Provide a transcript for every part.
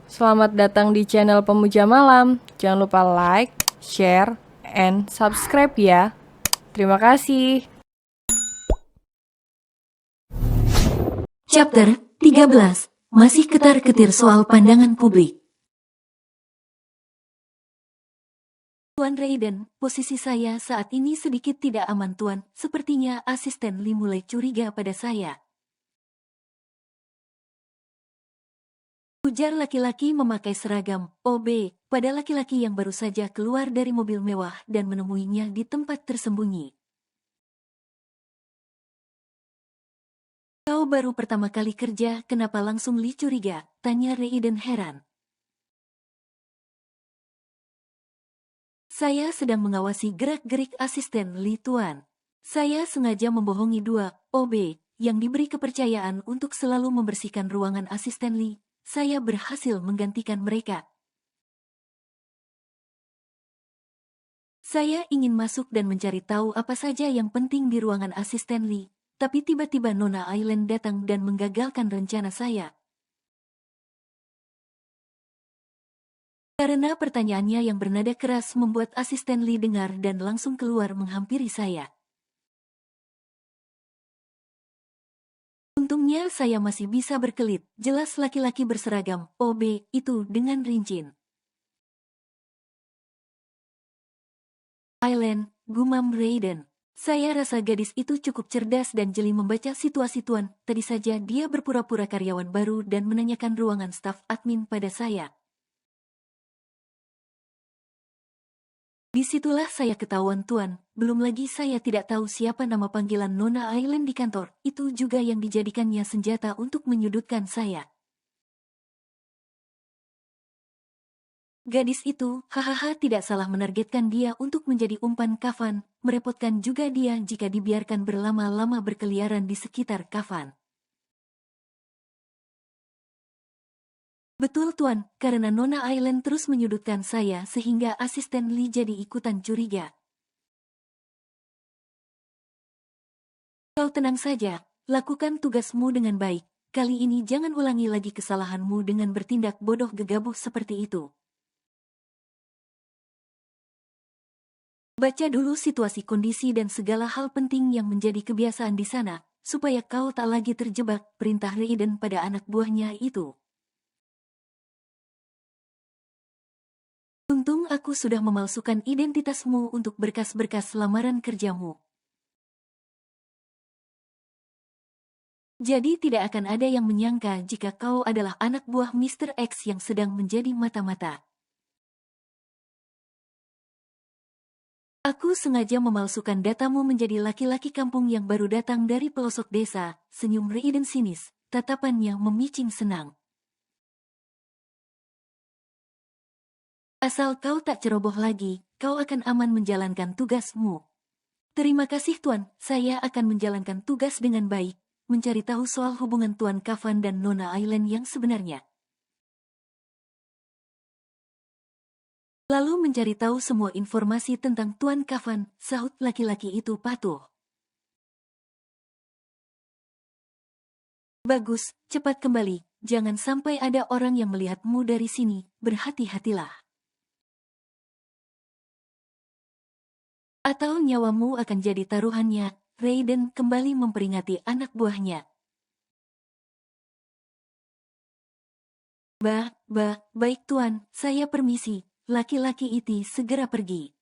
Selamat datang di channel Pemuja Malam. Jangan lupa like, share, and subscribe ya. Terima kasih. Chapter 13. Masih ketar-ketir soal pandangan publik. Tuan Raiden, posisi saya saat ini sedikit tidak aman Tuan. Sepertinya asisten Lee mulai curiga pada saya. Ujar laki-laki memakai seragam OB pada laki-laki yang baru saja keluar dari mobil mewah dan menemuinya di tempat tersembunyi. Kau baru pertama kali kerja, kenapa langsung Lee curiga? Tanya Raiden heran. Saya sedang mengawasi gerak-gerik asisten Lee Tuan. Saya sengaja membohongi dua OB yang diberi kepercayaan untuk selalu membersihkan ruangan asisten Lee. Saya berhasil menggantikan mereka. Saya ingin masuk dan mencari tahu apa saja yang penting di ruangan asisten Lee. Tapi tiba-tiba Nona Island datang dan menggagalkan rencana saya. Karena pertanyaannya yang bernada keras membuat asisten Lee dengar dan langsung keluar menghampiri saya. Untungnya saya masih bisa berkelit, jelas laki-laki berseragam OB itu dengan rincin. Island, gumam Raiden. Saya rasa gadis itu cukup cerdas dan jeli membaca situasi Tuan. Tadi saja dia berpura-pura karyawan baru dan menanyakan ruangan staf admin pada saya. Disitulah saya ketahuan Tuan, belum lagi saya tidak tahu siapa nama panggilan Nona Island di kantor, itu juga yang dijadikannya senjata untuk menyudutkan saya. Gadis itu, hahaha tidak salah menargetkan dia untuk menjadi umpan kafan, merepotkan juga dia jika dibiarkan berlama-lama berkeliaran di sekitar kafan. Betul Tuan, karena Nona Island terus menyudutkan saya sehingga asisten Lee jadi ikutan curiga. Kau tenang saja, lakukan tugasmu dengan baik. Kali ini jangan ulangi lagi kesalahanmu dengan bertindak bodoh gegabah seperti itu. Baca dulu situasi kondisi dan segala hal penting yang menjadi kebiasaan di sana, supaya kau tak lagi terjebak, perintah Raiden pada anak buahnya itu. Untung aku sudah memalsukan identitasmu untuk berkas-berkas lamaran kerjamu. Jadi tidak akan ada yang menyangka jika kau adalah anak buah Mr. X yang sedang menjadi mata-mata. Aku sengaja memalsukan datamu menjadi laki-laki kampung yang baru datang dari pelosok desa, senyum Raiden sinis, tatapannya memicing senang. Asal kau tak ceroboh lagi, kau akan aman menjalankan tugasmu. Terima kasih Tuan, saya akan menjalankan tugas dengan baik, mencari tahu soal hubungan Tuan Kafan dan Nona Island yang sebenarnya. Lalu mencari tahu semua informasi tentang Tuan Kafan, sahut laki-laki itu patuh. Bagus, cepat kembali, jangan sampai ada orang yang melihatmu dari sini, berhati-hatilah. Atau nyawamu akan jadi taruhannya, Raiden kembali memperingati anak buahnya. Baik Tuan, saya permisi. Laki-laki itu segera pergi.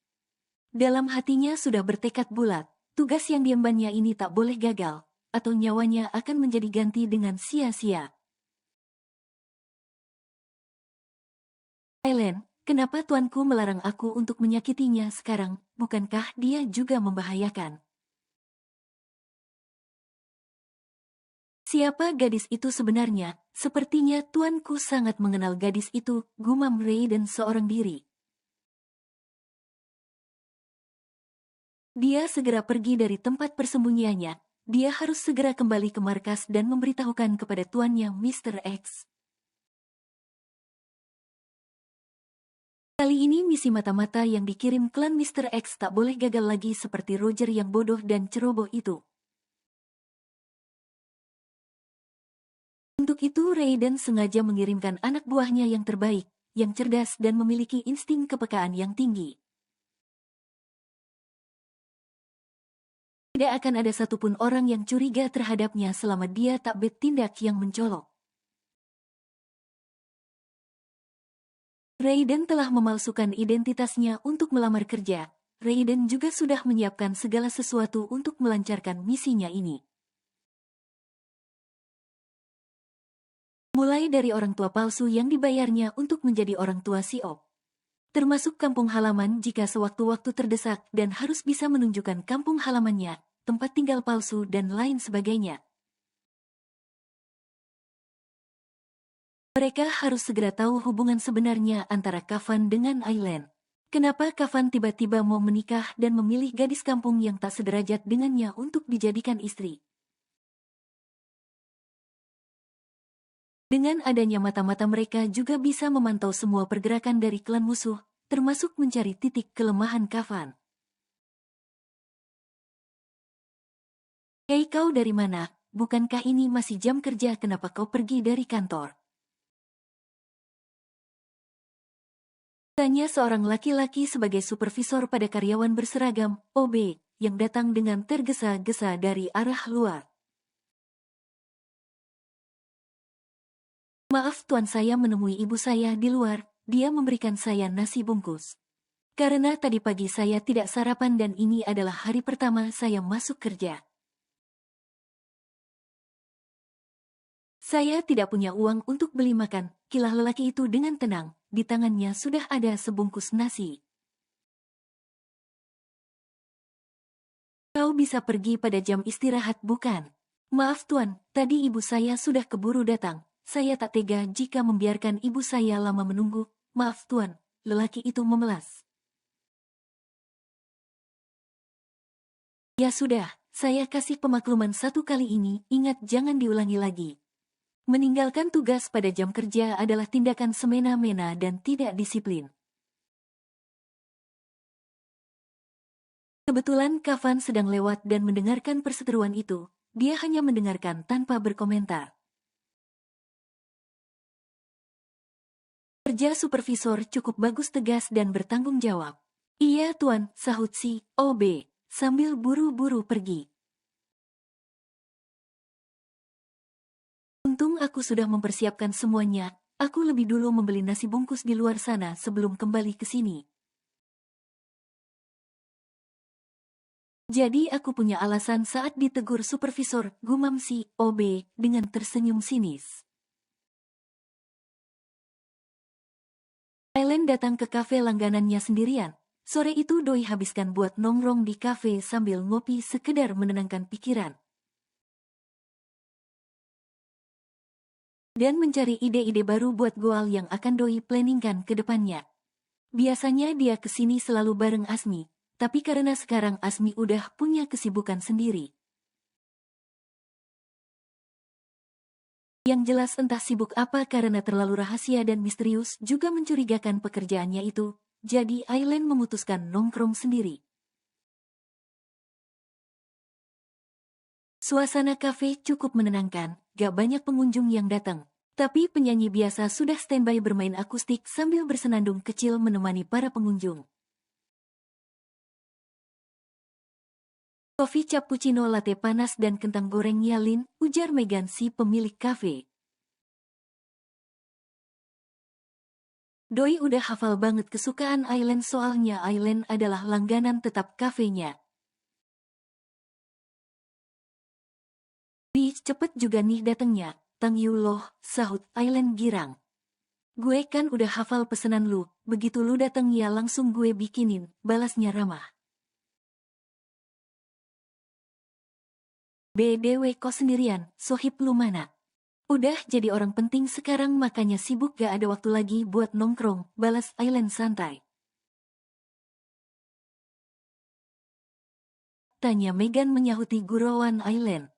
Dalam hatinya sudah bertekad bulat, tugas yang diembannya ini tak boleh gagal, atau nyawanya akan menjadi ganti dengan sia-sia. Helen, kenapa tuanku melarang aku untuk menyakitinya sekarang? Bukankah dia juga membahayakan? Siapa gadis itu sebenarnya? Sepertinya tuanku sangat mengenal gadis itu, gumam Raiden seorang diri. Dia segera pergi dari tempat persembunyiannya. Dia harus segera kembali ke markas dan memberitahukan kepada tuannya Mr. X. Kali ini misi mata-mata yang dikirim klan Mr. X tak boleh gagal lagi seperti Roger yang bodoh dan ceroboh itu. Untuk Untuk itu Raiden sengaja mengirimkan anak buahnya yang terbaik, yang cerdas dan memiliki insting kepekaan yang tinggi. Tidak akan ada satupun orang yang curiga terhadapnya selama dia tak bertindak yang mencolok. Raiden telah memalsukan identitasnya untuk melamar kerja. Raiden juga sudah menyiapkan segala sesuatu untuk melancarkan misinya ini. Mulai dari orang tua palsu yang dibayarnya untuk menjadi orang tua Siop. Termasuk kampung halaman jika sewaktu-waktu terdesak dan harus bisa menunjukkan kampung halamannya, tempat tinggal palsu dan lain sebagainya. Mereka harus segera tahu hubungan sebenarnya antara Kafan dengan Aileen. Kenapa Kafan tiba-tiba mau menikah dan memilih gadis kampung yang tak sederajat dengannya untuk dijadikan istri? Dengan adanya mata-mata mereka juga bisa memantau semua pergerakan dari klan musuh, termasuk mencari titik kelemahan Kafan. Hei kau dari mana? Bukankah ini masih jam kerja, kenapa kau pergi dari kantor? Tanya seorang laki-laki sebagai supervisor pada karyawan berseragam, OB, yang datang dengan tergesa-gesa dari arah luar. Maaf tuan, saya menemui ibu saya di luar, dia memberikan saya nasi bungkus. Karena tadi pagi saya tidak sarapan dan ini adalah hari pertama saya masuk kerja. Saya tidak punya uang untuk beli makan, kilah lelaki itu dengan tenang, di tangannya sudah ada sebungkus nasi. Kau bisa pergi pada jam istirahat bukan? Maaf tuan, tadi ibu saya sudah keburu datang. Saya tak tega jika membiarkan ibu saya lama menunggu. Maaf tuan, lelaki itu memelas. Ya sudah, saya kasih pemakluman satu kali ini, ingat jangan diulangi lagi. Meninggalkan tugas pada jam kerja adalah tindakan semena-mena dan tidak disiplin. Kebetulan Kafan sedang lewat dan mendengarkan perseteruan itu, dia hanya mendengarkan tanpa berkomentar. Kerja supervisor cukup bagus, tegas dan bertanggung jawab. Iya tuan, sahut si OB, sambil buru-buru pergi. Untung aku sudah mempersiapkan semuanya, aku lebih dulu membeli nasi bungkus di luar sana sebelum kembali ke sini. Jadi aku punya alasan saat ditegur supervisor, gumam si OB dengan tersenyum sinis. Aileen datang ke kafe langganannya sendirian. Sore itu Doi habiskan buat nongkrong di kafe sambil ngopi sekedar menenangkan pikiran. Dan mencari ide-ide baru buat goal yang akan Doi planningkan ke depannya. Biasanya dia kesini selalu bareng Asmi, tapi karena sekarang Asmi udah punya kesibukan sendiri. Yang jelas entah sibuk apa karena terlalu rahasia dan misterius juga mencurigakan pekerjaannya itu, jadi Aileen memutuskan nongkrong sendiri. Suasana kafe cukup menenangkan, gak banyak pengunjung yang datang. Tapi penyanyi biasa sudah standby bermain akustik sambil bersenandung kecil menemani para pengunjung. Kopi cappuccino latte panas dan kentang goreng Yalin, ujar Megan si pemilik kafe. Doi udah hafal banget kesukaan Aileen soalnya Aileen adalah langganan tetap kafenya. Nih cepet juga nih datengnya, Tang Yu loh, sahut Aileen girang. Gue kan udah hafal pesanan lu, begitu lu dateng ya langsung gue bikinin, balasnya ramah. BDW kok sendirian, sohib lu mana? Udah jadi orang penting sekarang makanya sibuk gak ada waktu lagi buat nongkrong, balas Aileen santai. Tanya Megan menyahuti gurauan Aileen.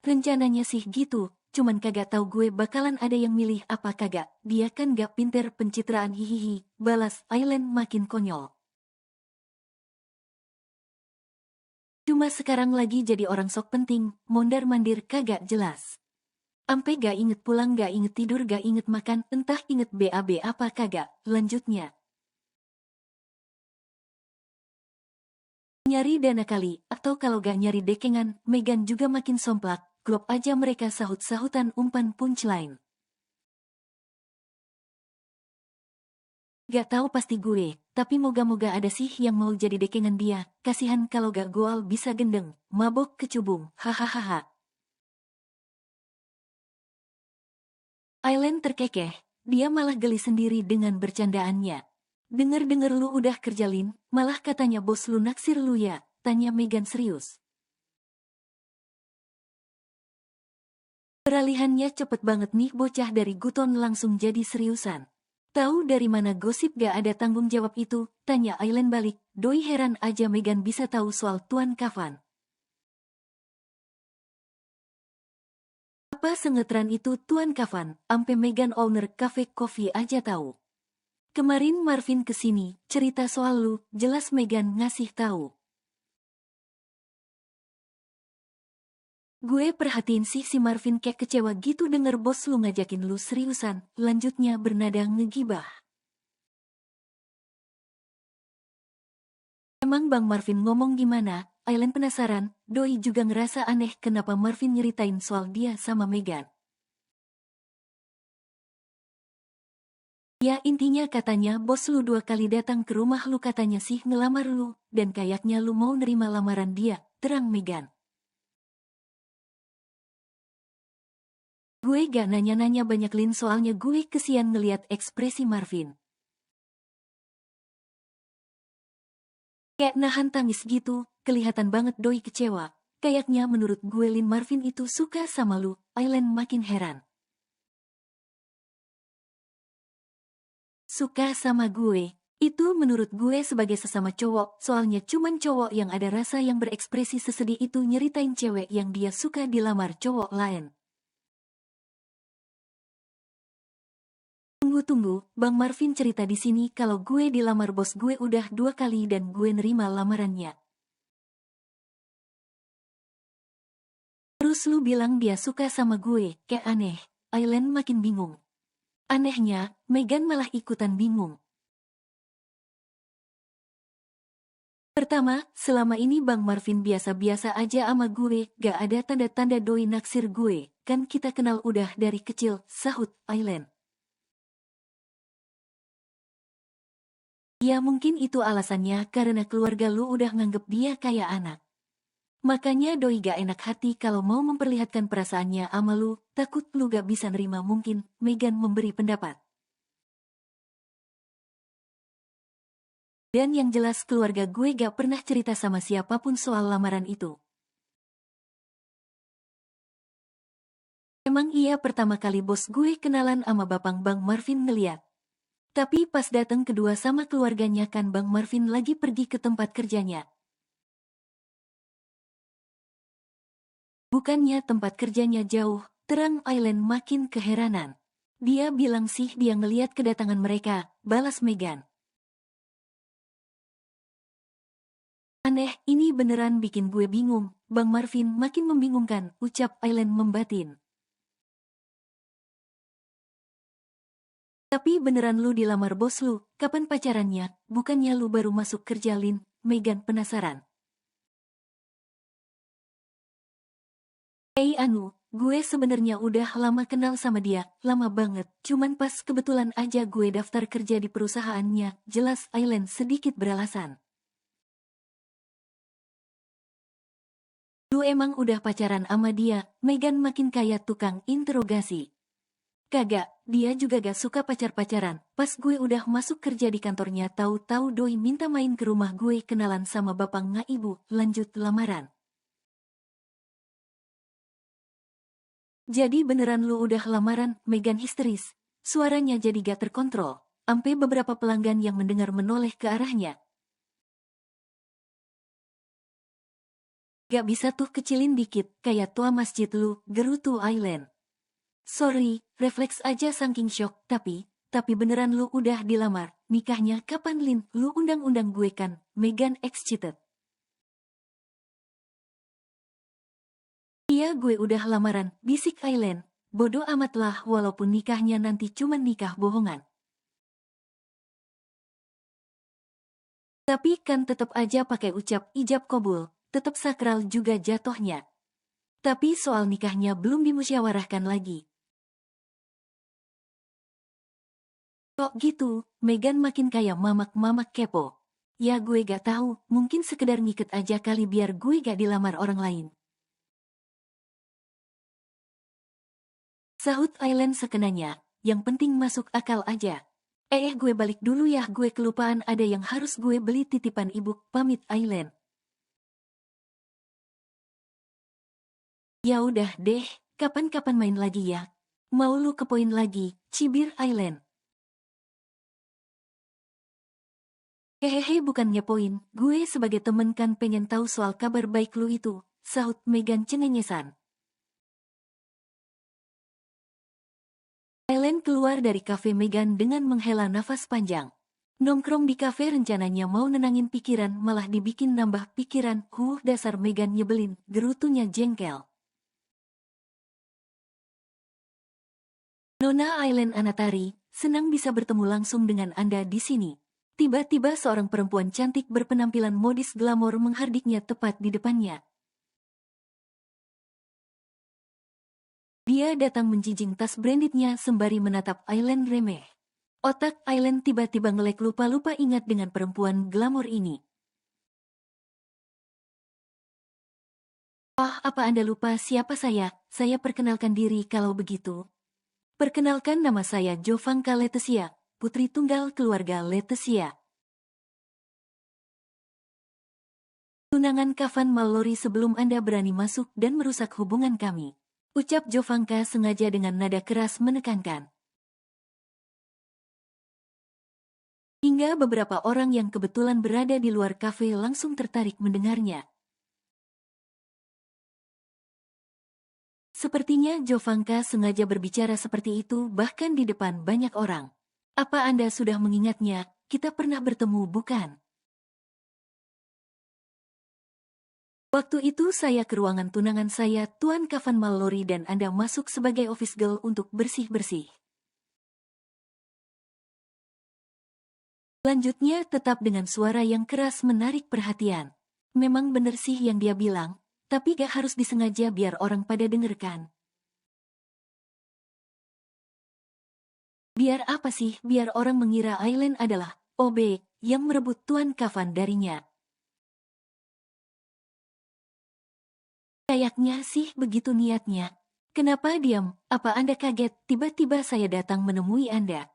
Rencananya sih gitu, cuman kagak tahu gue bakalan ada yang milih apa kagak, dia kan gak pinter pencitraan hihihi, balas Aileen makin konyol. Cuma sekarang lagi jadi orang sok penting, mondar-mandir kagak jelas. Ampe gak inget pulang, gak inget tidur, gak inget makan, entah inget BAB apa kagak. Lanjutnya. Nyari dana kali, atau kalau gak nyari dekengan, Megan juga makin somplak. Klop aja mereka sahut-sahutan umpan punchline. Gak tahu pasti gue, tapi moga-moga ada sih yang mau jadi dekengan dia. Kasihan kalau gak goal bisa gendeng, mabok kecubung, hahaha. Aileen terkekeh, dia malah geli sendiri dengan bercandaannya. Dengar-dengar lu udah kerja Lin, malah katanya bos lu naksir lu ya, tanya Megan serius. Peralihannya cepet banget nih, bocah dari guton langsung jadi seriusan. Tahu dari mana gosip gak ada tanggung jawab itu? Tanya Aileen balik. Doi heran aja Megan bisa tahu soal Tuan Kavan. Apa sengetran itu Tuan Kavan? Ampe Megan owner cafe coffee aja tahu. Kemarin Marvin kesini, cerita soal lu, jelas Megan ngasih tahu. Gue perhatiin sih si Marvin kayak kecewa gitu denger bos lu ngajakin lu seriusan. Lanjutnya bernada ngegibah. Emang Bang Marvin ngomong gimana? Aileen penasaran, Doi juga ngerasa aneh kenapa Marvin nyeritain soal dia sama Megan. Ya intinya katanya bos lu 2 kali datang ke rumah lu, katanya sih ngelamar lu, dan kayaknya lu mau nerima lamaran dia, terang Megan. Gue gak nanya-nanya banyak Lin, soalnya gue kesian ngeliat ekspresi Marvin. Kayak nahan tangis gitu, kelihatan banget Doi kecewa. Kayaknya menurut gue Lin Marvin itu suka sama lu. Aileen makin heran. Suka sama gue? Itu menurut gue sebagai sesama cowok, soalnya cuman cowok yang ada rasa yang berekspresi sesedih itu nyeritain cewek yang dia suka dilamar cowok lain. Tunggu, Bang Marvin cerita di sini kalau gue dilamar bos gue udah 2 kali dan gue nerima lamarannya. Terus lu bilang dia suka sama gue, kayak aneh. Aileen makin bingung. Anehnya, Megan malah ikutan bingung. Pertama, selama ini Bang Marvin biasa-biasa aja ama gue, gak ada tanda-tanda Doi naksir gue, kan kita kenal udah dari kecil, sahut Aileen. Ya mungkin itu alasannya karena keluarga lu udah nganggep dia kayak anak. Makanya Doi gak enak hati kalau mau memperlihatkan perasaannya ama lu, takut lu gak bisa nerima mungkin, Megan memberi pendapat. Dan yang jelas keluarga gue gak pernah cerita sama siapapun soal lamaran itu. Emang iya pertama kali bos gue kenalan sama Bapang Bang Marvin ngeliat. Tapi pas datang kedua sama keluarganya kan Bang Marvin lagi pergi ke tempat kerjanya. Bukannya tempat kerjanya jauh, terang Aileen makin keheranan. Dia bilang sih dia ngeliat kedatangan mereka, balas Megan. Aneh, ini beneran bikin gue bingung. Bang Marvin makin membingungkan, ucap Aileen membatin. Tapi beneran lu dilamar bos lu, kapan pacarannya? Bukannya lu baru masuk kerja Lin? Megan penasaran. Gue sebenarnya udah lama kenal sama dia, lama banget. Cuman pas kebetulan aja gue daftar kerja di perusahaannya, jelas Aileen sedikit beralasan. Lu emang udah pacaran sama dia? Megan makin kayak tukang interogasi. Kagak, dia juga gak suka pacar-pacaran. Pas gue udah masuk kerja di kantornya tahu-tahu Doi minta main ke rumah gue kenalan sama bapak nggak ibu, lanjut lamaran. Jadi beneran lu udah lamaran? Megan histeris. Suaranya jadi gak terkontrol. Ampe beberapa pelanggan yang mendengar menoleh ke arahnya. Gak bisa tuh kecilin dikit, kayak tua masjid lu, gerutu Aileen. Sorry, refleks aja saking shock, tapi beneran lu udah dilamar, nikahnya kapan Lin? Lu undang-undang gue kan? Megan excited. Iya gue udah lamaran, bisik Aileen. bodoh amatlah walaupun nikahnya nanti cuma nikah bohongan. Tapi kan tetap aja pakai ucap ijab kabul, tetap sakral juga jatuhnya. Tapi soal nikahnya belum dimusyawarahkan lagi. Kok gitu, Megan makin kayak mamak-mamak kepo. Ya gue gak tahu, mungkin sekedar ngiket aja kali biar gue gak dilamar orang lain. Sahut Aileen sekenanya, yang penting masuk akal aja. Gue balik dulu ya, gue kelupaan ada yang harus gue beli titipan ibu, pamit Aileen. Ya udah deh, kapan-kapan main lagi ya. Mau lu ke poin lagi, cibir Aileen. Hehehe bukannya poin, gue sebagai temen kan pengen tahu soal kabar baik lu itu, sahut Megan cengengesan. Aileen keluar dari kafe Megan dengan menghela nafas panjang. Nongkrong di kafe rencananya mau nenangin pikiran malah dibikin nambah pikiran, dasar Megan nyebelin, gerutunya jengkel. Nona Aileen Anatari, senang bisa bertemu langsung dengan Anda di sini. Tiba-tiba seorang perempuan cantik berpenampilan modis glamor menghardiknya tepat di depannya. Dia datang menjinjing tas brandednya sembari menatap Aileen remeh. Otak Aileen tiba-tiba ngelek lupa-lupa ingat dengan perempuan glamor ini. Oh, apa Anda lupa siapa saya? Saya perkenalkan diri kalau begitu. Perkenalkan nama saya Jovanka Letesia, putri tunggal keluarga Letesia. Tunangan Kafan Mallory sebelum Anda berani masuk dan merusak hubungan kami. Ucap Jovanka sengaja dengan nada keras menekankan. Hingga beberapa orang yang kebetulan berada di luar kafe langsung tertarik mendengarnya. Sepertinya Jovanka sengaja berbicara seperti itu bahkan di depan banyak orang. Apa Anda sudah mengingatnya? Kita pernah bertemu, bukan? Waktu itu saya ke ruangan tunangan saya, Tuan Kafan Mallory, dan Anda masuk sebagai office girl untuk bersih-bersih. Lanjutnya tetap dengan suara yang keras menarik perhatian. Memang bener sih yang dia bilang, tapi gak harus disengaja biar orang pada dengerkan. Biar apa sih? Biar orang mengira Aileen adalah OB yang merebut Tuan Kafan darinya. Kayaknya sih begitu niatnya. Kenapa diam? Apa Anda kaget tiba-tiba saya datang menemui Anda?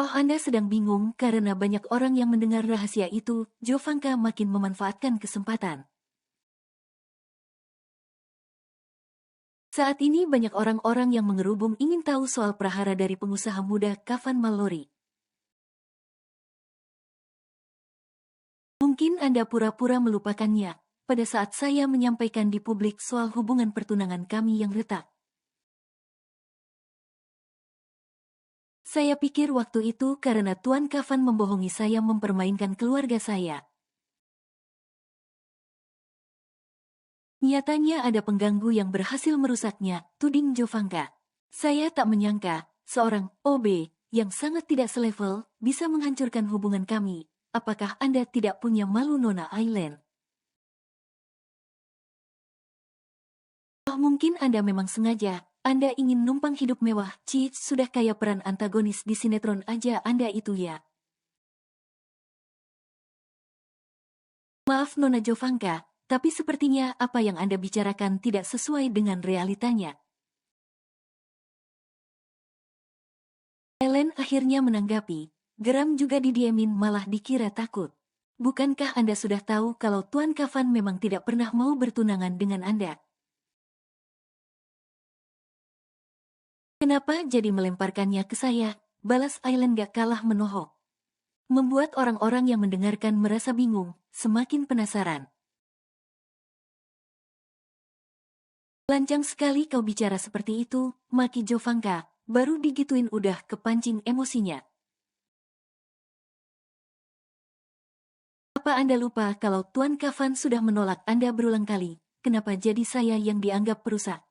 Oh, Anda sedang bingung karena banyak orang yang mendengar rahasia itu. Jovanka makin memanfaatkan kesempatan. Saat ini banyak orang-orang yang mengerubung ingin tahu soal prahara dari pengusaha muda Kafan Mallory. Mungkin Anda pura-pura melupakannya pada saat saya menyampaikan di publik soal hubungan pertunangan kami yang retak. Saya pikir waktu itu karena Tuan Kafan membohongi saya mempermainkan keluarga saya. Nyatanya ada pengganggu yang berhasil merusaknya, tuding Jovanka. Saya tak menyangka, seorang OB yang sangat tidak selevel bisa menghancurkan hubungan kami. Apakah Anda tidak punya malu, Nona Aileen? Oh, mungkin Anda memang sengaja. Anda ingin numpang hidup mewah. Sudah kayak peran antagonis di sinetron aja Anda itu ya. Maaf Nona Jovanka, tapi sepertinya apa yang Anda bicarakan tidak sesuai dengan realitanya. Ellen akhirnya menanggapi, geram juga didiemin malah dikira takut. Bukankah Anda sudah tahu kalau Tuan Kafan memang tidak pernah mau bertunangan dengan Anda? Kenapa jadi melemparkannya ke saya? Balas Aileen gak kalah menohok. Membuat orang-orang yang mendengarkan merasa bingung, semakin penasaran. Lancang sekali kau bicara seperti itu, maki Jovanka, baru digituin udah kepancing emosinya. Apa Anda lupa kalau Tuan Kafan sudah menolak Anda berulang kali? kenapa jadi saya yang dianggap perusak?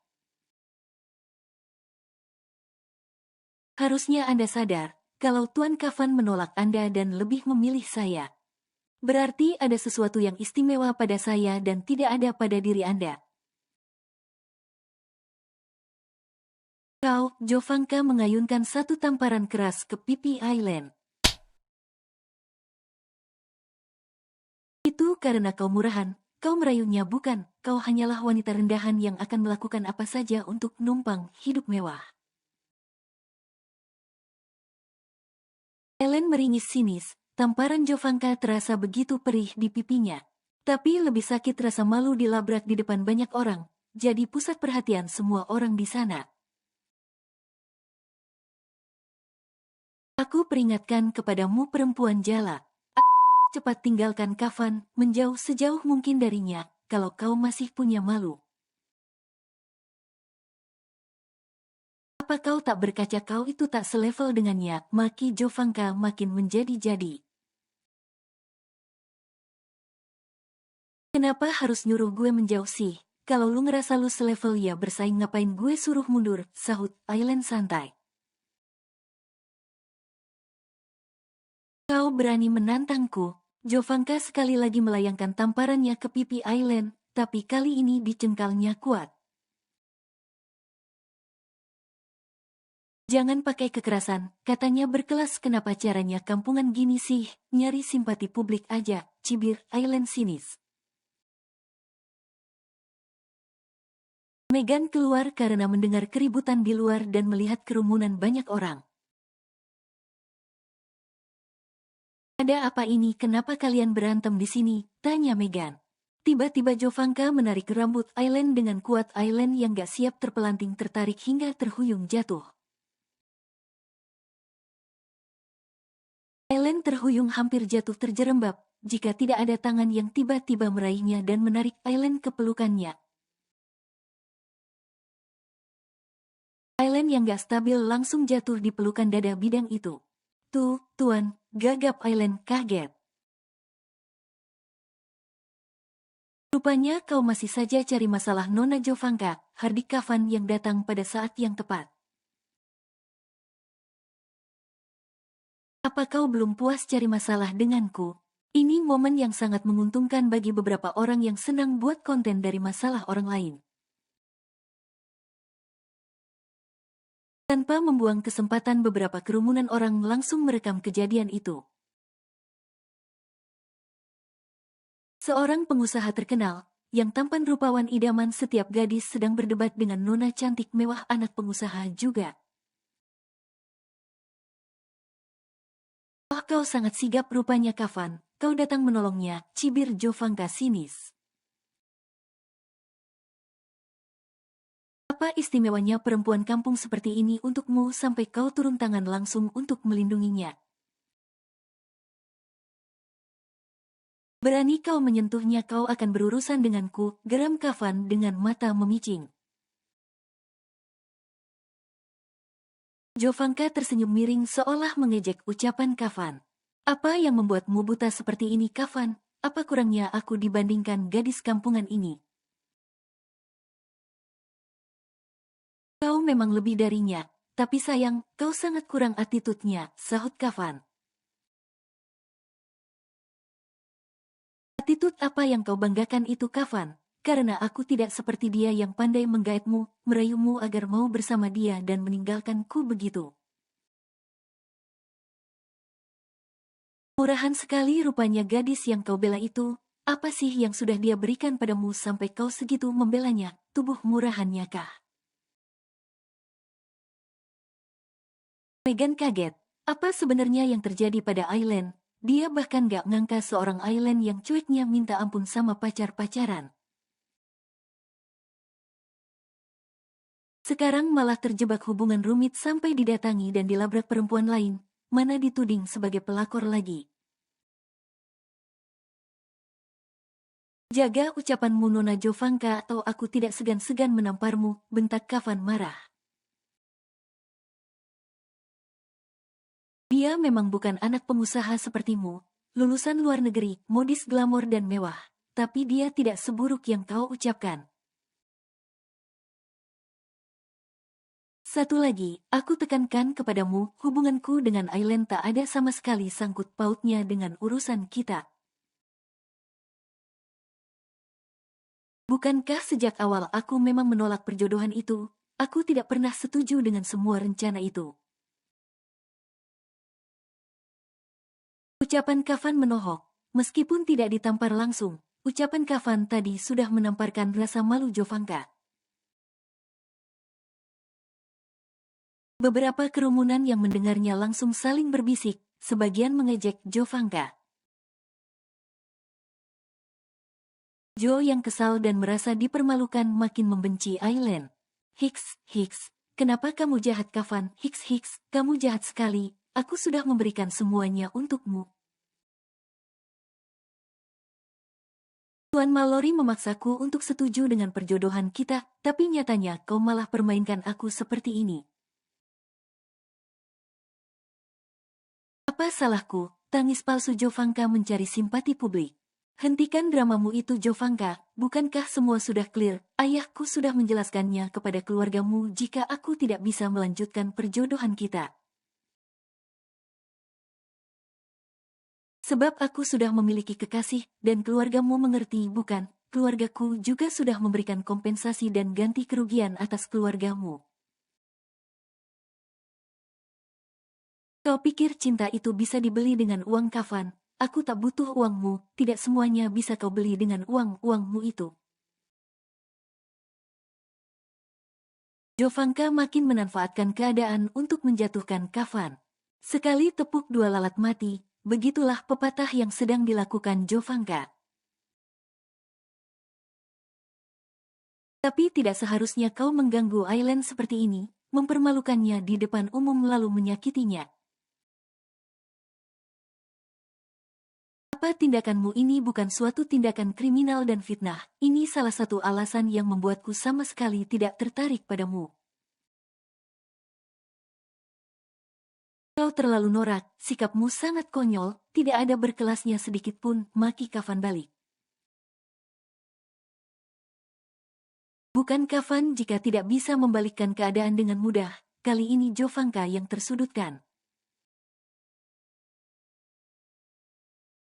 Harusnya Anda sadar, kalau Tuan Kafan menolak Anda dan lebih memilih saya. Berarti ada sesuatu yang istimewa pada saya dan tidak ada pada diri Anda. Kau, Jovanka mengayunkan satu tamparan keras ke pipi Aileen. Itu karena kau murahan, kau merayunya bukan, kau hanyalah wanita rendahan yang akan melakukan apa saja untuk numpang hidup mewah. Aileen meringis sinis, tamparan Jovanka terasa begitu perih di pipinya. Tapi lebih sakit rasa malu dilabrak di depan banyak orang, jadi pusat perhatian semua orang di sana. Aku peringatkan kepadamu perempuan jala. Cepat tinggalkan Kafan, menjauh sejauh mungkin darinya, kalau kau masih punya malu. Apa kau tak berkaca kau itu tak selevel dengannya, maki Jovanka makin menjadi-jadi. Kenapa harus nyuruh gue menjauh sih? Kalau lu ngerasa lu selevel ya bersaing ngapain gue suruh mundur, sahut Aileen santai. Kau berani menantangku? Jovanka sekali lagi melayangkan tamparannya ke pipi Aileen, tapi kali ini dicengkalnya kuat. Jangan pakai kekerasan, katanya berkelas kenapa caranya kampungan gini sih, nyari simpati publik aja, cibir Aileen sinis. Megan keluar karena mendengar keributan di luar dan melihat kerumunan banyak orang. Ada apa ini? Kenapa kalian berantem di sini? Tanya Megan. Tiba-tiba Jovanka menarik rambut Aileen dengan kuat. Aileen yang gak siap terpelanting tertarik hingga terhuyung jatuh. Aileen terhuyung hampir jatuh terjerembab, jika tidak ada tangan yang tiba-tiba meraihnya dan menarik Aileen ke pelukannya. Aileen yang gak stabil langsung jatuh di pelukan dada bidang itu. Tuh, Tuan, gagap Aileen kaget. Rupanya kau masih saja cari masalah Nona Jovanka, Hardik Kafan yang datang pada saat yang tepat. Apa kau belum puas cari masalah denganku? Ini momen yang sangat menguntungkan bagi beberapa orang yang senang buat konten dari masalah orang lain. Tanpa membuang kesempatan beberapa kerumunan orang langsung merekam kejadian itu. Seorang pengusaha terkenal, yang tampan rupawan idaman setiap gadis sedang berdebat dengan nona cantik mewah anak pengusaha juga. Oh kau sangat sigap rupanya Kafan, kau datang menolongnya, cibir Jovanka sinis. Apa istimewanya perempuan kampung seperti ini untukmu sampai kau turun tangan langsung untuk melindunginya? Berani kau menyentuhnya kau akan berurusan denganku, geram Kafan dengan mata memicing. Jovanka tersenyum miring seolah mengejek ucapan Kafan. Apa yang membuatmu buta seperti ini Kafan? Apa kurangnya aku dibandingkan gadis kampungan ini? Kau memang lebih darinya, tapi sayang, kau sangat kurang attitude-nya, sahut Kafan. Attitude apa yang kau banggakan itu Kafan? Karena aku tidak seperti dia yang pandai menggaetmu, merayumu agar mau bersama dia dan meninggalkanku begitu. Murahan sekali rupanya gadis yang kau bela itu, apa sih yang sudah dia berikan padamu sampai kau segitu membelanya, tubuh murahannya kah? Megan kaget, apa sebenarnya yang terjadi pada Aileen? Dia bahkan gak ngangka seorang Aileen yang cueknya minta ampun sama pacar-pacaran. Sekarang malah terjebak hubungan rumit sampai didatangi dan dilabrak perempuan lain, mana dituding sebagai pelakor lagi. Jaga ucapanmu Nona Jovanka atau aku tidak segan-segan menamparmu, bentak Kafan marah. Dia memang bukan anak pengusaha sepertimu, lulusan luar negeri, modis glamor dan mewah. tapi dia tidak seburuk yang kau ucapkan. Satu lagi, aku tekankan kepadamu, hubunganku dengan Aileen tak ada sama sekali sangkut pautnya dengan urusan kita. Bukankah sejak awal aku memang menolak perjodohan itu? Aku tidak pernah setuju dengan semua rencana itu. Ucapan Kafan menohok. Meskipun tidak ditampar langsung, ucapan Kafan tadi sudah menamparkan rasa malu Jovanka. Beberapa kerumunan yang mendengarnya langsung saling berbisik, sebagian mengejek Jovanka. Jo yang kesal dan merasa dipermalukan makin membenci Aileen. Hiks, kenapa kamu jahat Kafan? Hiks, kamu jahat sekali, aku sudah memberikan semuanya untukmu. Tuan Mallory memaksaku untuk setuju dengan perjodohan kita, tapi nyatanya kau malah permainkan aku seperti ini. Apa salahku? Tangis palsu Jovanka mencari simpati publik. Hentikan dramamu itu Jovanka, bukankah semua sudah clear? Ayahku sudah menjelaskannya kepada keluargamu jika aku tidak bisa melanjutkan perjodohan kita. Sebab aku sudah memiliki kekasih, dan keluargamu mengerti bukan? Keluargaku juga sudah memberikan kompensasi dan ganti kerugian atas keluargamu. Kau pikir cinta itu bisa dibeli dengan uang Kafan? Aku tak butuh uangmu, tidak semuanya bisa kau beli dengan uangmu itu. Jovanka makin memanfaatkan keadaan untuk menjatuhkan Kafan. Sekali tepuk dua lalat mati, begitulah pepatah yang sedang dilakukan Jovanka. Tapi tidak seharusnya kau mengganggu Aileen seperti ini, mempermalukannya di depan umum lalu menyakitinya. Apa tindakanmu ini bukan suatu tindakan kriminal dan fitnah, ini salah satu alasan yang membuatku sama sekali tidak tertarik padamu. Kau terlalu norak, sikapmu sangat konyol, tidak ada berkelasnya sedikit pun, maki Kafan balik. Bukan Kafan jika tidak bisa membalikkan keadaan dengan mudah, kali ini Jovanka yang tersudutkan.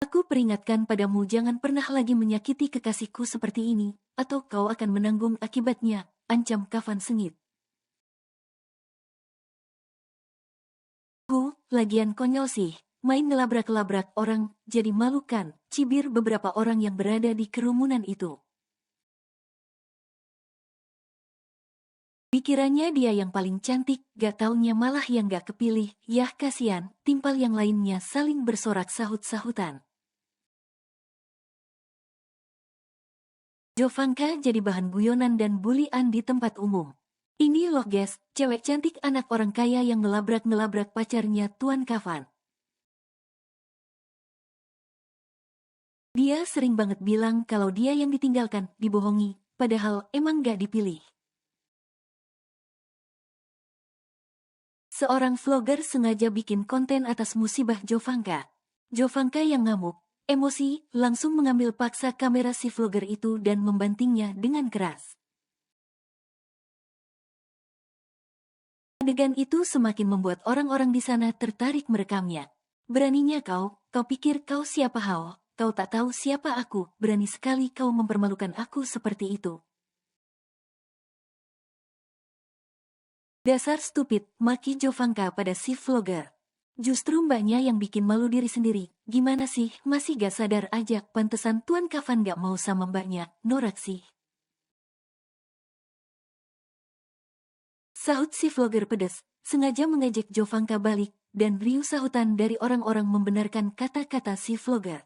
Aku peringatkan padamu jangan pernah lagi menyakiti kekasihku seperti ini, atau kau akan menanggung akibatnya, ancam Kafan sengit. Lagian konyol sih, main ngelabrak-labrak orang, jadi malu kan, cibir beberapa orang yang berada di kerumunan itu. Pikirannya dia yang paling cantik, gak taunya malah yang gak kepilih, yah kasihan, timpal yang lainnya saling bersorak sahut-sahutan. Jovanka jadi bahan guyonan dan bulian di tempat umum. Ini loh guys, cewek cantik anak orang kaya yang ngelabrak-ngelabrak pacarnya Tuan Kafan. Dia sering banget bilang kalau dia yang ditinggalkan, dibohongi, padahal emang gak dipilih. Seorang vlogger sengaja bikin konten atas musibah Jovanka. Jovanka yang ngamuk, emosi, langsung mengambil paksa kamera si vlogger itu dan membantingnya dengan keras. Adegan itu semakin membuat orang-orang di sana tertarik merekamnya. Beraninya kau pikir kau siapa hao? Kau tak tahu siapa aku, berani sekali kau mempermalukan aku seperti itu. Dasar stupid, maki Jovanka pada si vlogger. Justru mbaknya yang bikin malu diri sendiri. Gimana sih, masih gak sadar aja, pantesan Tuan Kafan gak mau sama mbaknya, norak sih. Sahut si vlogger pedes, sengaja mengejek Jovanka balik, dan riuh sahutan dari orang-orang membenarkan kata-kata si vlogger.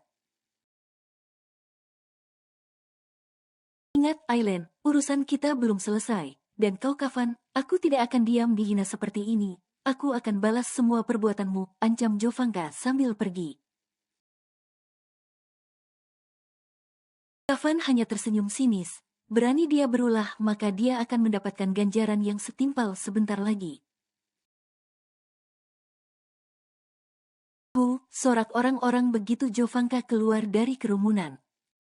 Ingat Aileen, urusan kita belum selesai, dan kau Kafan, aku tidak akan diam dihina seperti ini, aku akan balas semua perbuatanmu, ancam Jovanka sambil pergi. Kafan hanya tersenyum sinis. Berani dia berulah, maka dia akan mendapatkan ganjaran yang setimpal sebentar lagi. Sorak orang-orang begitu Jovanka keluar dari kerumunan.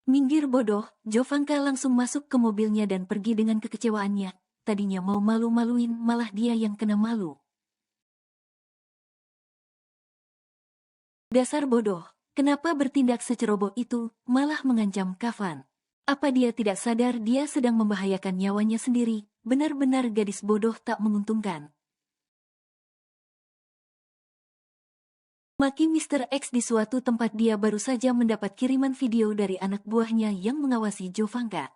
Minggir bodoh, Jovanka langsung masuk ke mobilnya dan pergi dengan kekecewaannya. Tadinya mau malu-maluin, malah dia yang kena malu. Dasar bodoh, kenapa bertindak seceroboh itu, malah mengancam Kafan? Apa dia tidak sadar dia sedang membahayakan nyawanya sendiri? Benar-benar gadis bodoh tak menguntungkan. Maki Mr. X di suatu tempat dia baru saja mendapat kiriman video dari anak buahnya yang mengawasi Jovanka.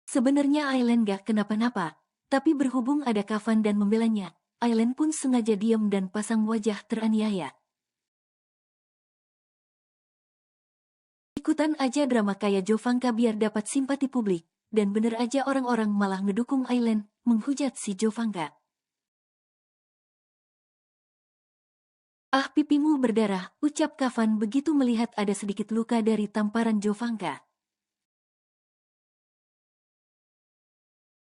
Sebenarnya Aileen gak kenapa-napa, tapi berhubung ada Kafan dan membelanya, Aileen pun sengaja diam dan pasang wajah teraniaya. Ikutan aja drama kayak Jovanka biar dapat simpati publik, dan bener aja orang-orang malah ngedukung Aileen, menghujat si Jovanka. Ah, pipimu berdarah, ucap Kafan begitu melihat ada sedikit luka dari tamparan Jovanka.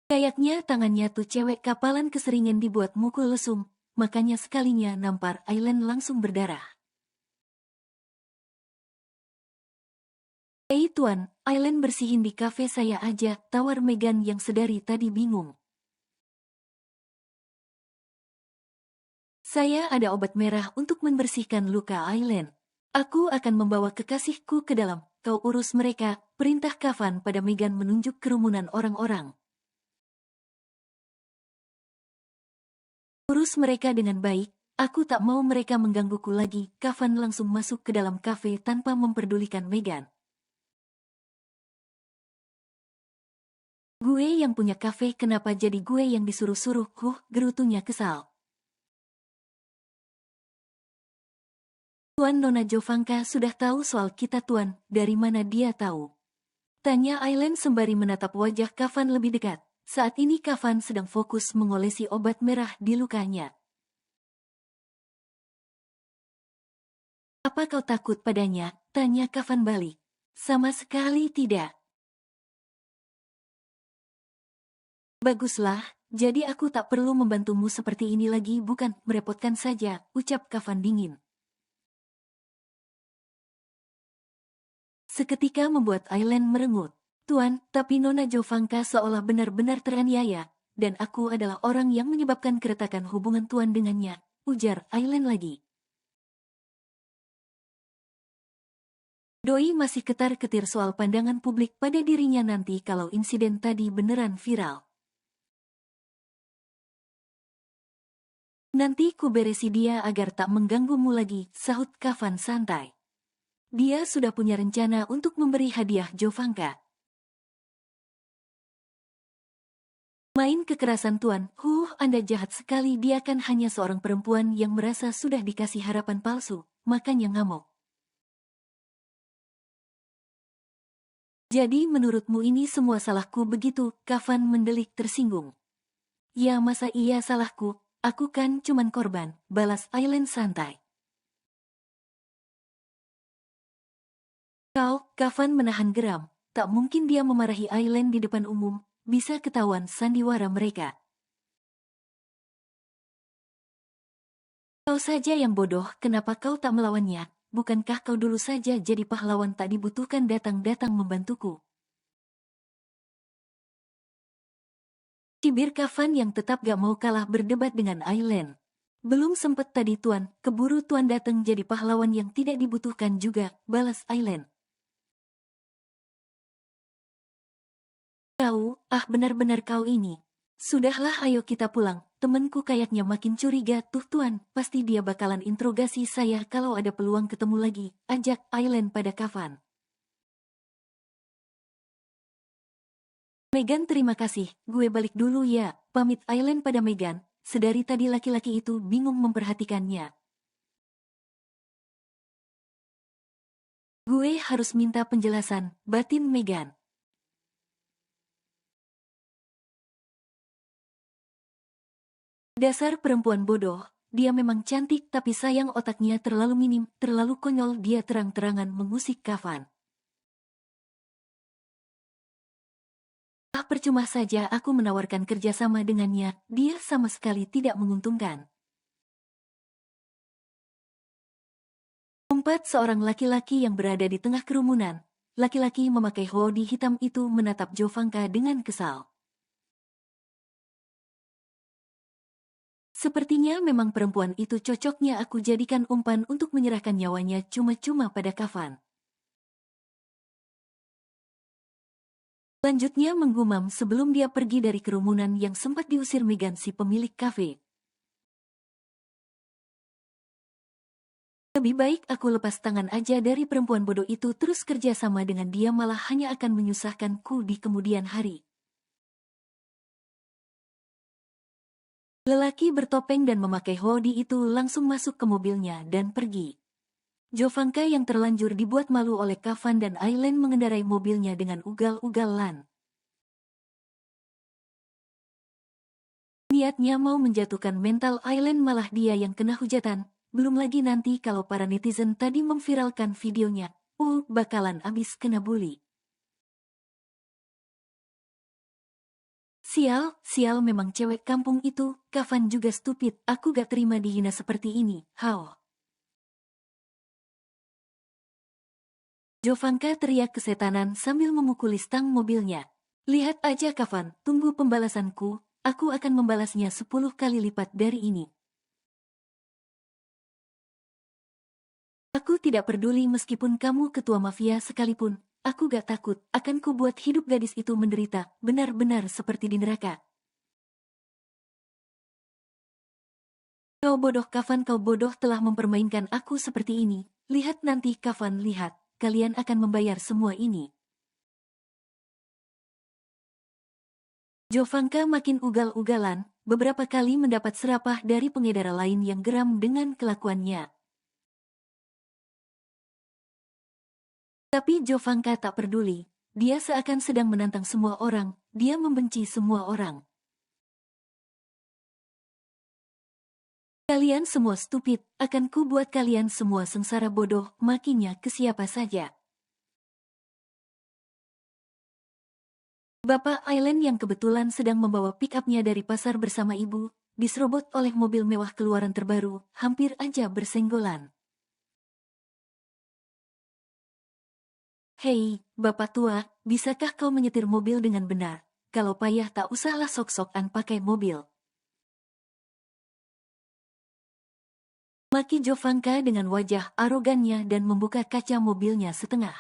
Kayaknya tangannya tuh cewek kapalan keseringan dibuat mukul lesung, makanya sekalinya nampar Aileen langsung berdarah. Tuan, Aileen bersihin di kafe saya aja, tawar Megan yang sedari tadi bingung. Saya ada obat merah untuk membersihkan luka Aileen. Aku akan membawa kekasihku ke dalam, kau urus mereka, perintah Kafan pada Megan menunjuk kerumunan orang-orang. Urus mereka dengan baik, aku tak mau mereka menggangguku lagi. Kafan langsung masuk ke dalam kafe tanpa memperdulikan Megan. Gue yang punya kafe kenapa jadi gue yang disuruh-suruh, gerutunya kesal. Tuan Nona Jovanka sudah tahu soal kita tuan, dari mana dia tahu? Tanya Aileen sembari menatap wajah Kafan lebih dekat. Saat ini Kafan sedang fokus mengolesi obat merah di lukanya. Apa kau takut padanya? Tanya Kafan balik. Sama sekali tidak. Baguslah, jadi aku tak perlu membantumu seperti ini lagi bukan, merepotkan saja, ucap Kafan dingin. Seketika membuat Aileen merengut. Tuan, tapi Nona Jovanka seolah benar-benar teraniaya, dan aku adalah orang yang menyebabkan keretakan hubungan Tuan dengannya, ujar Aileen lagi. Doi masih ketar-ketir soal pandangan publik pada dirinya nanti kalau insiden tadi beneran viral. Nanti ku beresi dia agar tak mengganggumu lagi, sahut Kafan santai. Dia sudah punya rencana untuk memberi hadiah Jovanka. Main kekerasan tuan, Anda jahat sekali. Dia kan hanya seorang perempuan yang merasa sudah dikasih harapan palsu, makanya ngamuk. Jadi menurutmu ini semua salahku begitu? Kafan mendelik tersinggung. Ya masa iya salahku, aku kan cuman korban, balas Aileen santai. Kafan menahan geram, tak mungkin dia memarahi Aileen di depan umum, bisa ketahuan sandiwara mereka. Kau saja yang bodoh, kenapa kau tak melawannya? Bukankah kau dulu saja jadi pahlawan tak dibutuhkan datang-datang membantuku? Cibir Kafan yang tetap gak mau kalah berdebat dengan Aileen. Belum sempet tadi tuan, keburu tuan datang jadi pahlawan yang tidak dibutuhkan juga, balas Aileen. Kau, benar-benar kau ini. Sudahlah ayo kita pulang, temenku kayaknya makin curiga tuh tuan, pasti dia bakalan interogasi saya kalau ada peluang ketemu lagi, ajak Aileen pada Kafan. Megan terima kasih, gue balik dulu ya, pamit Aileen pada Megan, sedari tadi laki-laki itu bingung memperhatikannya. Gue harus minta penjelasan, batin Megan. Dasar perempuan bodoh, dia memang cantik tapi sayang otaknya terlalu minim, terlalu konyol. Dia terang-terangan mengusik Kafan. Percuma saja aku menawarkan kerjasama dengannya, dia sama sekali tidak menguntungkan. Tempat seorang laki-laki yang berada di tengah kerumunan. Laki-laki memakai hoodie hitam itu menatap Jovanka dengan kesal. Sepertinya memang perempuan itu cocoknya aku jadikan umpan untuk menyerahkan nyawanya cuma-cuma pada Kafan. Lanjutnya menggumam sebelum dia pergi dari kerumunan yang sempat diusir Megan si pemilik kafe. Lebih baik aku lepas tangan aja dari perempuan bodoh itu terus kerja sama dengan dia malah hanya akan menyusahkanku di kemudian hari. Lelaki bertopeng dan memakai hoodie itu langsung masuk ke mobilnya dan pergi. Jovanka yang terlanjur dibuat malu oleh Kafan dan Aileen mengendarai mobilnya dengan ugal-ugalan. Niatnya mau menjatuhkan mental Aileen malah dia yang kena hujatan. Belum lagi nanti kalau para netizen tadi memviralkan videonya. Bakalan abis kena bully. Sial memang cewek kampung itu. Kafan juga stupid. Aku gak terima dihina seperti ini. How? Jovanka teriak kesetanan sambil memukuli stang mobilnya. Lihat aja Kafan, tunggu pembalasanku, aku akan membalasnya 10 kali lipat dari ini. Aku tidak peduli meskipun kamu ketua mafia sekalipun, aku gak takut, akan ku buat hidup gadis itu menderita, benar-benar seperti di neraka. Kau bodoh Kafan, kau bodoh telah mempermainkan aku seperti ini. Lihat nanti Kafan, lihat, kalian akan membayar semua ini. Jovanka makin ugal-ugalan, beberapa kali mendapat serapah dari pengedara lain yang geram dengan kelakuannya. Tapi Jovanka tak peduli, dia seakan sedang menantang semua orang, dia membenci semua orang. Kalian semua stupid, akan ku buat kalian semua sengsara bodoh, makinya ke siapa saja. Bapak Aileen yang kebetulan sedang membawa pick-up-nya dari pasar bersama ibu, diserobot oleh mobil mewah keluaran terbaru, hampir aja bersenggolan. Hei, Bapak tua, bisakah kau menyetir mobil dengan benar? Kalau payah tak usahlah sok-sokan pakai mobil. Maki Jovanka dengan wajah arogannya dan membuka kaca mobilnya setengah.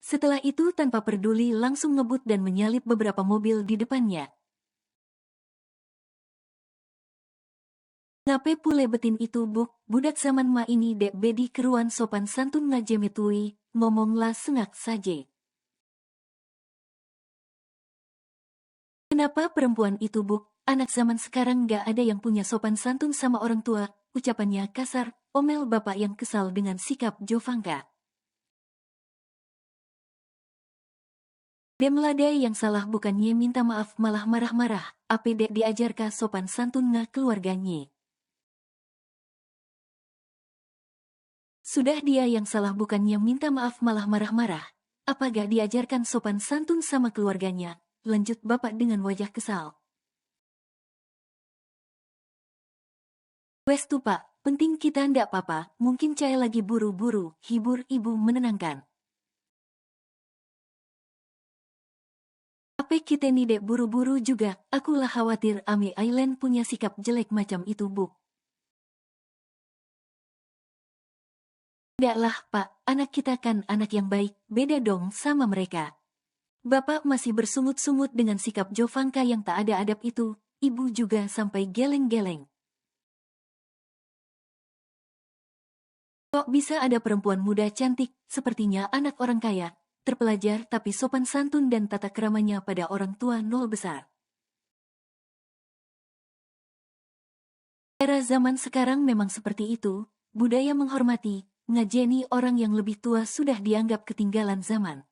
Setelah itu tanpa peduli langsung ngebut dan menyalip beberapa mobil di depannya. Ngape pule betin itu budak zaman ma ini dek bedi keruan sopan santun ngajemetui, ngomonglah sengak saje. Kenapa perempuan itu anak zaman sekarang gak ada yang punya sopan santun sama orang tua, ucapannya kasar, omel bapak yang kesal dengan sikap Jovanka. Demladai yang salah bukannya minta maaf malah marah-marah, apa dek diajarkan sopan santun nga keluarganya. Sudah dia yang salah bukannya minta maaf malah marah-marah, apa gak diajarkan sopan santun sama keluarganya, lanjut bapak dengan wajah kesal. Wes tuh pak, penting kita ndak apa-apa, mungkin saya lagi buru-buru, hibur ibu menenangkan. Apa kita nih dek buru-buru juga, akulah khawatir Ami Aileen punya sikap jelek macam itu Ndaklah pak, anak kita kan anak yang baik, beda dong sama mereka. Bapak masih bersungut-sungut dengan sikap Jovanka yang tak ada adab itu, ibu juga sampai geleng-geleng. Kok bisa ada perempuan muda cantik, sepertinya anak orang kaya, terpelajar tapi sopan santun dan tata keramanya pada orang tua nol besar. Era zaman sekarang memang seperti itu, budaya menghormati, ngajeni orang yang lebih tua sudah dianggap ketinggalan zaman.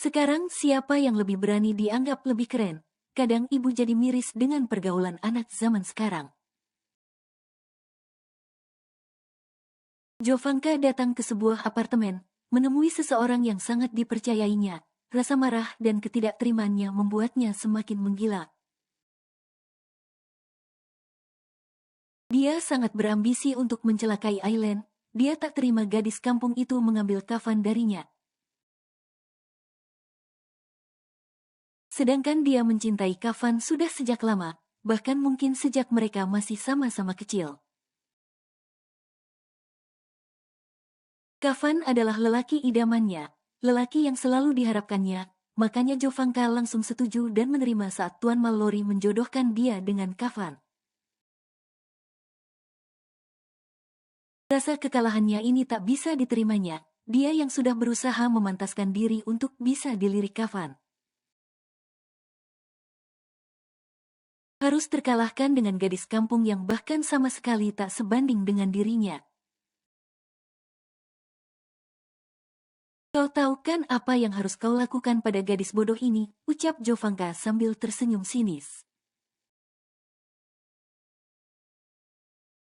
Sekarang siapa yang lebih berani dianggap lebih keren, kadang ibu jadi miris dengan pergaulan anak zaman sekarang. Jovanka datang ke sebuah apartemen, menemui seseorang yang sangat dipercayainya. Rasa marah dan ketidakterimaannya membuatnya semakin menggila. Dia sangat berambisi untuk mencelakai Aileen. Dia tak terima gadis kampung itu mengambil kafan darinya. Sedangkan dia mencintai kafan sudah sejak lama, bahkan mungkin sejak mereka masih sama-sama kecil. Kafan adalah lelaki idamannya, lelaki yang selalu diharapkannya, makanya Jovanka langsung setuju dan menerima saat Tuan Mallory menjodohkan dia dengan Kafan. Rasa kekalahannya ini tak bisa diterimanya, dia yang sudah berusaha memantaskan diri untuk bisa dilirik Kafan. Harus terkalahkan dengan gadis kampung yang bahkan sama sekali tak sebanding dengan dirinya. Kau tahu kan apa yang harus kau lakukan pada gadis bodoh ini, ucap Jovanka sambil tersenyum sinis.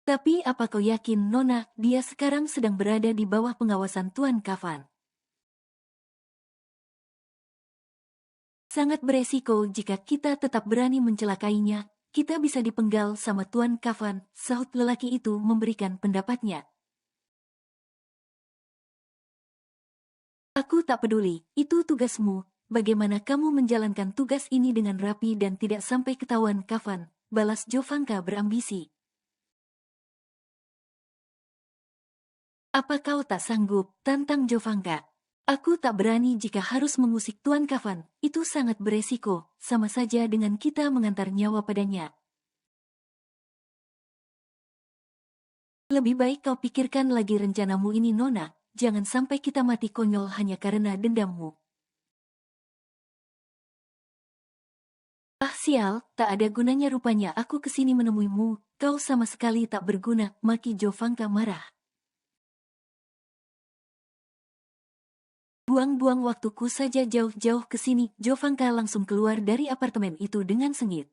Tapi apa kau yakin, Nona, dia sekarang sedang berada di bawah pengawasan Tuan Kafan? Sangat beresiko jika kita tetap berani mencelakainya, kita bisa dipenggal sama Tuan Kafan, sahut lelaki itu memberikan pendapatnya. Aku tak peduli, itu tugasmu, bagaimana kamu menjalankan tugas ini dengan rapi dan tidak sampai ketahuan Kafan, balas Jovanka berambisi. Apa kau tak sanggup, tantang Jovanka? Aku tak berani jika harus mengusik Tuan Kafan, itu sangat beresiko, sama saja dengan kita mengantar nyawa padanya. Lebih baik kau pikirkan lagi rencanamu ini, Nona, jangan sampai kita mati konyol hanya karena dendammu. Ah sial, tak ada gunanya rupanya aku kesini menemuimu, kau sama sekali tak berguna, maki Jovanka marah. Buang-buang waktuku saja jauh-jauh ke sini. Jovanka langsung keluar dari apartemen itu dengan sengit.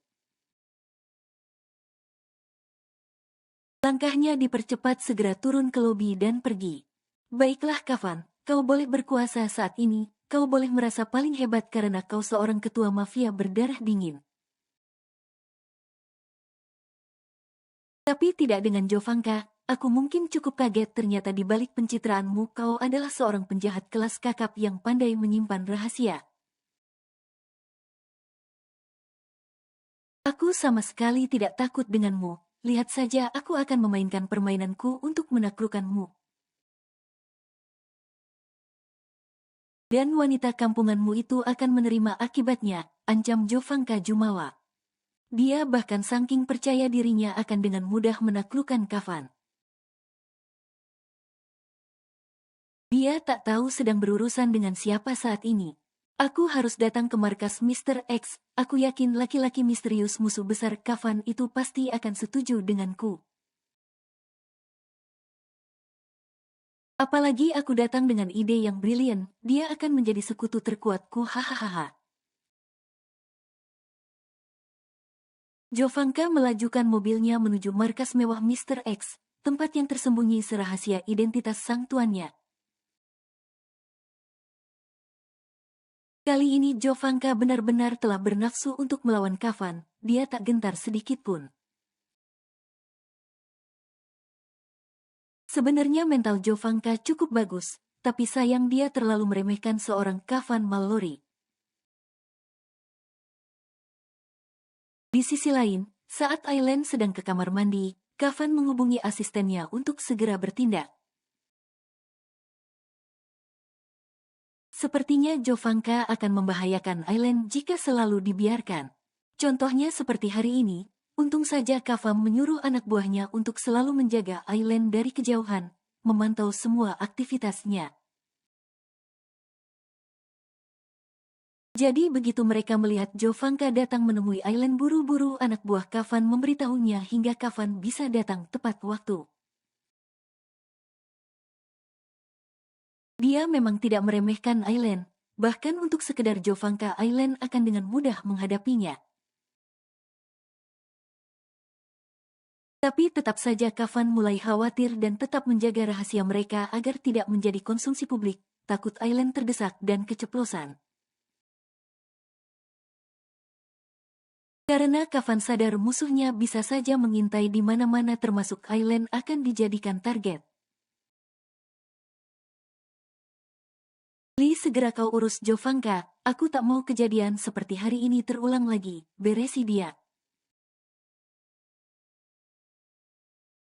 Langkahnya dipercepat, segera turun ke lobi dan pergi. Baiklah Kafan, kau boleh berkuasa saat ini, kau boleh merasa paling hebat karena kau seorang ketua mafia berdarah dingin. Tapi tidak dengan Jovanka, aku mungkin cukup kaget ternyata di balik pencitraanmu kau adalah seorang penjahat kelas kakap yang pandai menyimpan rahasia. Aku sama sekali tidak takut denganmu, lihat saja aku akan memainkan permainanku untuk menaklukkanmu. Dan wanita kampunganmu itu akan menerima akibatnya, ancam Jovanka Jumawa. Dia bahkan saking percaya dirinya akan dengan mudah menaklukkan Kafan. Dia tak tahu sedang berurusan dengan siapa saat ini. Aku harus datang ke markas Mr. X, aku yakin laki-laki misterius musuh besar Kafan itu pasti akan setuju denganku. Apalagi aku datang dengan ide yang brilian, dia akan menjadi sekutu terkuatku, hahaha. Jovanka melajukan mobilnya menuju markas mewah Mr. X, tempat yang tersembunyi serahasia identitas sang tuannya. Kali ini Jovanka benar-benar telah bernafsu untuk melawan Kafan, dia tak gentar sedikit pun. Sebenarnya mental Jovanka cukup bagus, tapi sayang dia terlalu meremehkan seorang Kafan Mallory. Di sisi lain, saat Aileen sedang ke kamar mandi, Kafan menghubungi asistennya untuk segera bertindak. Sepertinya Jovanka akan membahayakan Aileen jika selalu dibiarkan. Contohnya seperti hari ini, untung saja Kafam menyuruh anak buahnya untuk selalu menjaga Aileen dari kejauhan, memantau semua aktivitasnya. Jadi begitu mereka melihat Jovanka datang menemui Aileen, buru-buru anak buah Kafan memberitahunya hingga Kafan bisa datang tepat waktu. Dia memang tidak meremehkan Aileen, bahkan untuk sekedar Jovanka Aileen akan dengan mudah menghadapinya. Tapi tetap saja Kafan mulai khawatir dan tetap menjaga rahasia mereka agar tidak menjadi konsumsi publik, takut Aileen terdesak dan keceplosan. Karena Kafan sadar musuhnya bisa saja mengintai di mana-mana termasuk Aileen akan dijadikan target. Lee, segera kau urus Jovanka, aku tak mau kejadian seperti hari ini terulang lagi, beresi dia.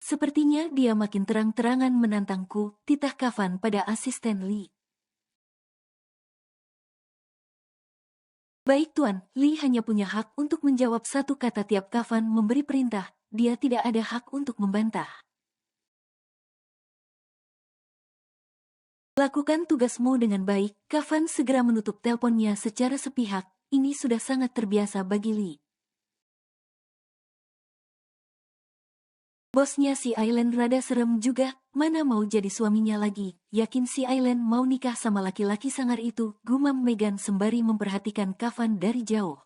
Sepertinya dia makin terang-terangan menantangku, titah Kafan pada asisten Lee. Baik Tuan, Lee hanya punya hak untuk menjawab satu kata tiap Kafan memberi perintah, dia tidak ada hak untuk membantah. Lakukan tugasmu dengan baik, Kafan segera menutup teleponnya secara sepihak, ini sudah sangat terbiasa bagi Lee. Bosnya si Aileen rada serem juga, mana mau jadi suaminya lagi, yakin si Aileen mau nikah sama laki-laki sangar itu, gumam Megan sembari memperhatikan Kafan dari jauh.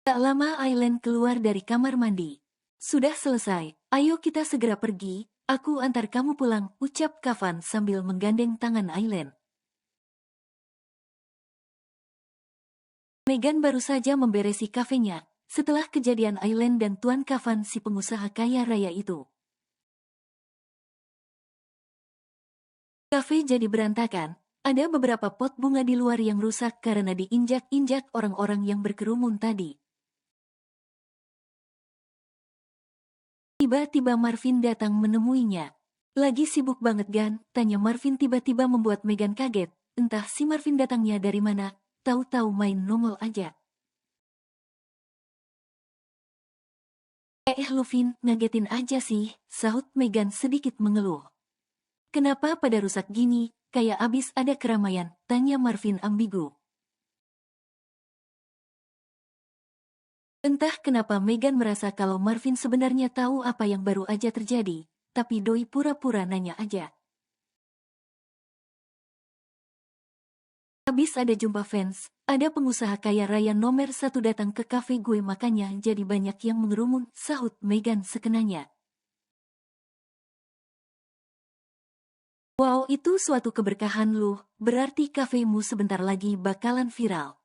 Tak lama Aileen keluar dari kamar mandi. Sudah selesai, ayo kita segera pergi, aku antar kamu pulang, ucap Kafan sambil menggandeng tangan Aileen. Megan baru saja memberesi kafenya, setelah kejadian Aileen dan Tuan Kafan si pengusaha kaya raya itu. Kafe jadi berantakan, ada beberapa pot bunga di luar yang rusak karena diinjak-injak orang-orang yang berkerumun tadi. Tiba-tiba Marvin datang menemuinya. Lagi sibuk banget Gan? Tanya Marvin tiba-tiba membuat Megan kaget. Entah si Marvin datangnya dari mana, tahu-tahu main nongol aja. Luvin, ngagetin aja sih, sahut Megan sedikit mengeluh. Kenapa pada rusak gini, kayak abis ada keramaian, tanya Marvin ambigu. Entah kenapa Megan merasa kalau Marvin sebenarnya tahu apa yang baru aja terjadi, tapi doi pura-pura nanya aja. Habis ada jumpa fans, ada pengusaha kaya raya nomor 1 datang ke kafe gue makanya jadi banyak yang mengerumun, sahut Megan sekenanya. Wow, itu suatu keberkahan lu, berarti kafemu sebentar lagi bakalan viral.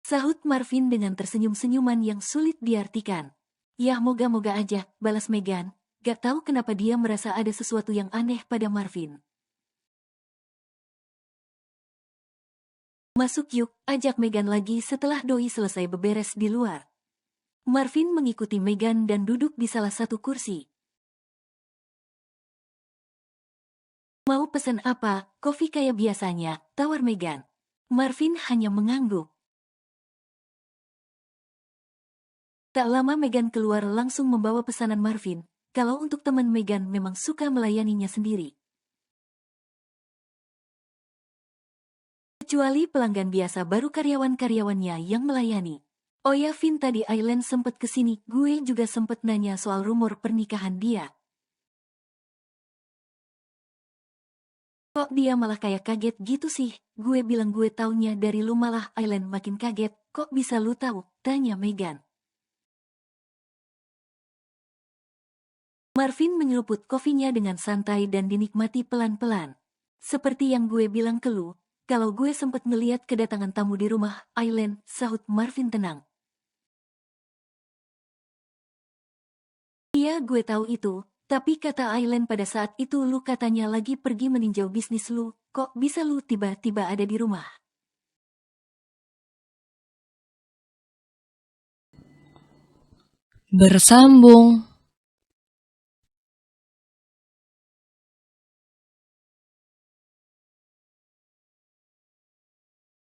Sahut Marvin dengan tersenyum-senyuman yang sulit diartikan. Ya moga-moga aja, balas Megan, gak tahu kenapa dia merasa ada sesuatu yang aneh pada Marvin. Masuk yuk, ajak Megan lagi setelah doi selesai beberes di luar. Marvin mengikuti Megan dan duduk di salah satu kursi. Mau pesen apa, kopi kayak biasanya, tawar Megan. Marvin hanya mengangguk. Tak lama Megan keluar langsung membawa pesanan Marvin, kalau untuk teman Megan memang suka melayaninya sendiri. Kecuali pelanggan biasa baru karyawan-karyawannya yang melayani. Oh ya Vin, tadi Aileen sempet kesini, gue juga sempet nanya soal rumor pernikahan dia. Kok dia malah kayak kaget gitu sih? Gue bilang gue taunya dari lu, malah Aileen makin kaget. Kok bisa lu tahu? Tanya Megan. Marvin menyeruput kopinya dengan santai dan dinikmati pelan-pelan. Seperti yang gue bilang ke lu, kalau gue sempet ngeliat kedatangan tamu di rumah Aileen, sahut Marvin tenang. Iya gue tahu itu, tapi kata Aileen pada saat itu lu katanya lagi pergi meninjau bisnis lu, kok bisa lu tiba-tiba ada di rumah? Bersambung.